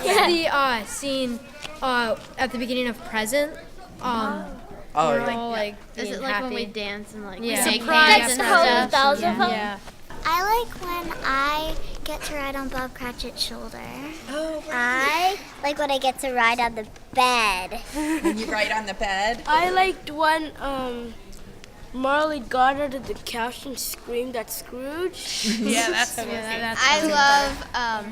like the scene at the beginning of Present. We're all like Is it like when we dance and like shake hands and That's stuff? yeah. I like when I get to ride on Bob Cratchit's shoulder. Oh, right. I like when I get to ride on the bed. When you ride on the bed. I liked when Marley got out of the couch and screamed at Scrooge. Yeah, that's I love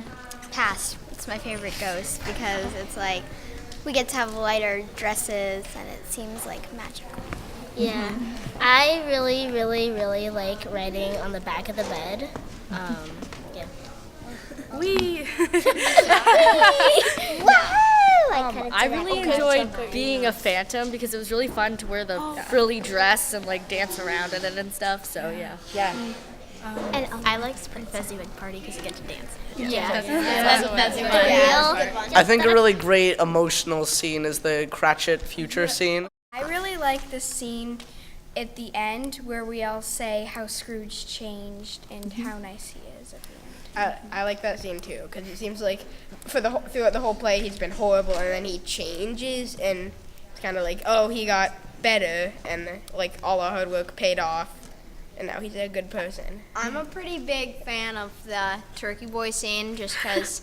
Past. It's my favorite ghost because it's like we get to have lighter dresses and it seems like magical. Yeah, I really, really, really like riding on the back of the bed. Yeah. I really enjoyed being a phantom because it was really fun to wear the frilly dress and like dance around in it and stuff. So yeah. And I like Spring Fezziwig Party because you get to dance. That's fun. I think a really great emotional scene is the Cratchit future scene. I really like the scene at the end where we all say how Scrooge changed and how nice he is at the end. I like that scene too because it seems like throughout the whole play he's been horrible and then he changes and it's kind of like he got better and like all our hard work paid off and now he's a good person. I'm a pretty big fan of the Turkey Boy scene just because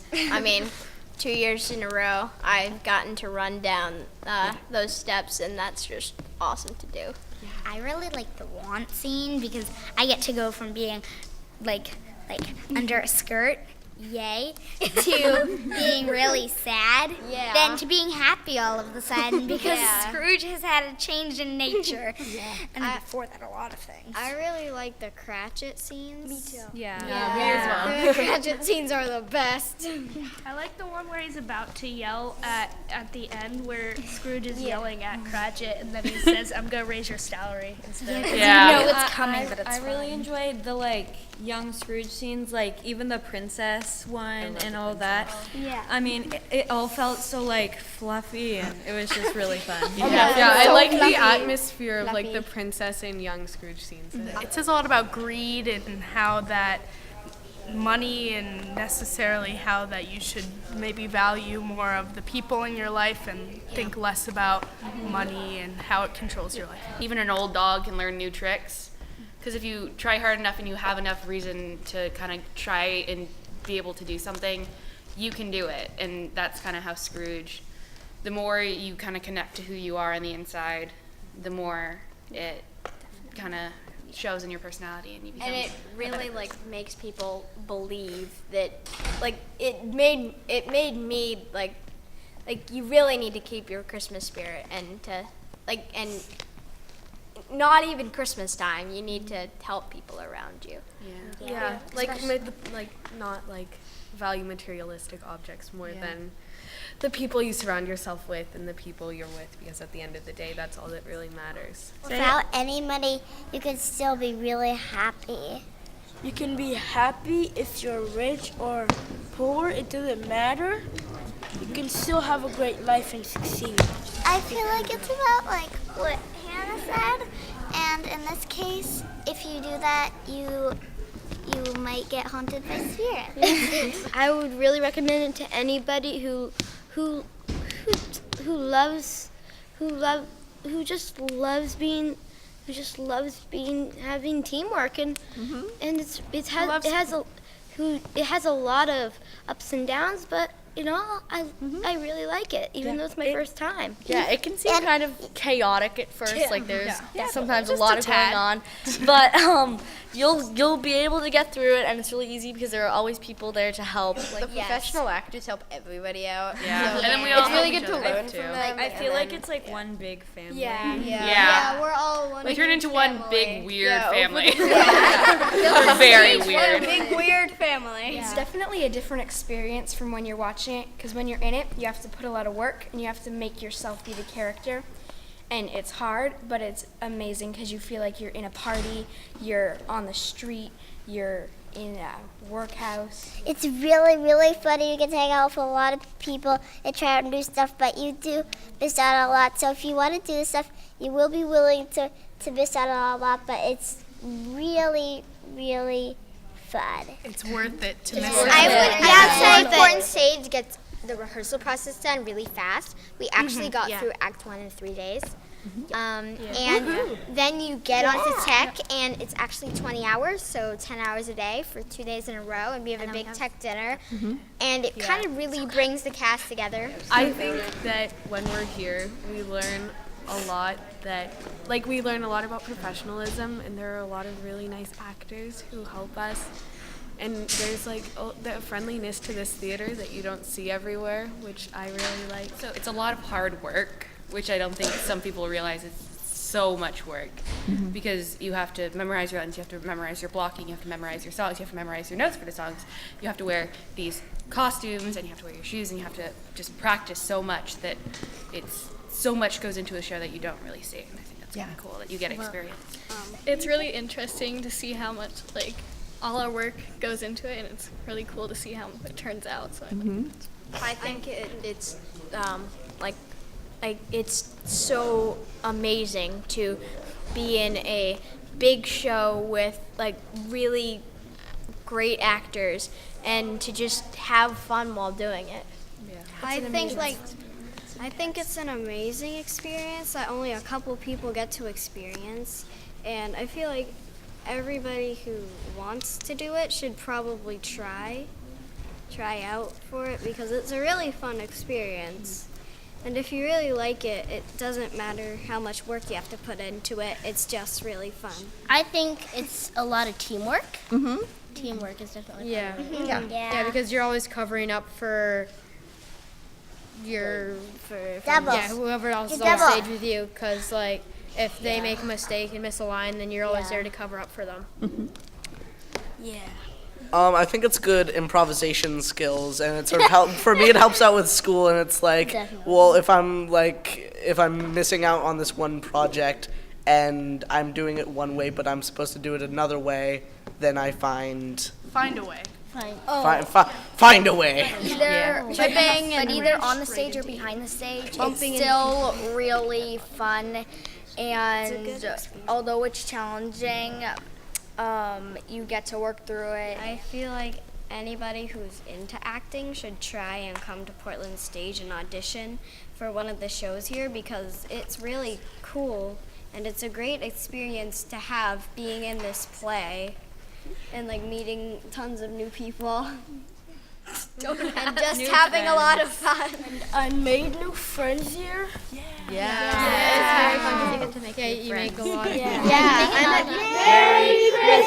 2 years in a row, I've gotten to run down those steps, and that's just awesome to do. I really like the want scene because I get to go from being like under a skirt, yay, to being really sad, then to being happy all of a sudden because Scrooge has had a change in nature. And before that, a lot of things. I really like the Cratchit scenes. Me too. Yeah, me as well. The Cratchit scenes are the best. I like the one where he's about to yell at the end where Scrooge is yelling at Cratchit and then he says, "I'm gonna raise your salary" instead. You know it's coming, but it's I really enjoyed the young Scrooge scenes, even the princess one and all that. Yeah. I mean, it all felt so fluffy and it was just really fun. I like the atmosphere of the princess and young Scrooge scenes. It says a lot about greed and how that money and necessarily how that you should maybe value more of the people in your life and think less about money and how it controls your life. Even an old dog can learn new tricks. Because if you try hard enough and you have enough reason to kind of try and be able to do something, you can do it. And that's kind of how Scrooge, the more you kind of connect to who you are on the inside, the more it kind of shows in your personality and you become. And it really makes people believe that it made me like you really need to keep your Christmas spirit and to and not even Christmas time. You need to help people around you. Yeah. Not value materialistic objects more than the people you surround yourself with and the people you're with, because at the end of the day, that's all that really matters. Without any money, you can still be really happy. You can be happy if you're rich or poor. It doesn't matter. You can still have a great life and succeed. I feel like it's about what Hannah said, and in this case, if you do that, you might get haunted by spirits. I would really recommend it to anybody who just loves having teamwork and it has a lot of ups and downs, but I really like it, even though it's my first time. Yeah, it can seem kind of chaotic at first. There's sometimes a lot going on, but you'll be able to get through it, and it's really easy because there are always people there to help. The professional actors help everybody out. Yeah, So and then we all it's really help good each to other learn too. from them. I feel like it's one big family. Yeah. We're all one. We turn into one big weird family. We're very weird. Big weird family. It's definitely a different experience from when you're watching it, because when you're in it, you have to put a lot of work and you have to make yourself be the character. And it's hard, but it's amazing because you feel like you're in a party, you're on the street, you're in a workhouse. It's really, really funny. You get to hang out with a lot of people and try out new stuff, but you do miss out a lot. So if you want to do this stuff, you will be willing to miss out on a lot, but it's really, really fun. It's worth it to miss I would say important stage gets the rehearsal process done really fast. We actually got through Act 1 in 3 days. And then you get onto tech, and it's actually 20 hours, so 10 hours a day for 2 days in a row, and we have a big tech dinner, and it kind of really brings the cast together. I think that when we're here, we learn a lot we learn a lot about professionalism, and there are a lot of really nice actors who help us. And there's the friendliness to this theater that you don't see everywhere, which I really like. So it's a lot of hard work, which I don't think some people realize is so much work, because you have to memorize your lines, you have to memorize your blocking, you have to memorize your songs, you have to memorize your notes for the songs, you have to wear these costumes, and you have to wear your shoes, and you have to just practice so much that it's so much goes into a show that you don't really see. And I think that's kind of cool that you get experience. It's really interesting to see how much all our work goes into it, and it's really cool to see how it turns out. So I think it's it's so amazing to be in a big show with really great actors and to just have fun while doing it. I think it's an amazing experience that only a couple people get to experience, and I feel like everybody who wants to do it should probably try out for it, because it's a really fun experience. And if you really like it, it doesn't matter how much work you have to put into it. It's just really fun. I think it's a lot of teamwork. Teamwork is definitely fun. Yeah, because you're always covering up for your whoever else is on stage with you, because if they make a mistake and miss a line, then you're always there to cover up for them. I think it's good improvisation skills, and it sort of for me. It helps out with school, and it's well, if I'm missing out on this one project and I'm doing it one way, but I'm supposed to do it another way, then I find a way. Find a way. Tripping, but either on the stage or behind the stage, it's still really fun. And although it's challenging, you get to work through it. I feel like anybody who's into acting should try and come to Portland Stage and audition for one of the shows here, because it's really cool and it's a great experience to have being in this play and meeting tons of new people and just having a lot of fun. I made new friends here. It's very fun to get to make new friends. You make a lot of I'm at Merry Christmas.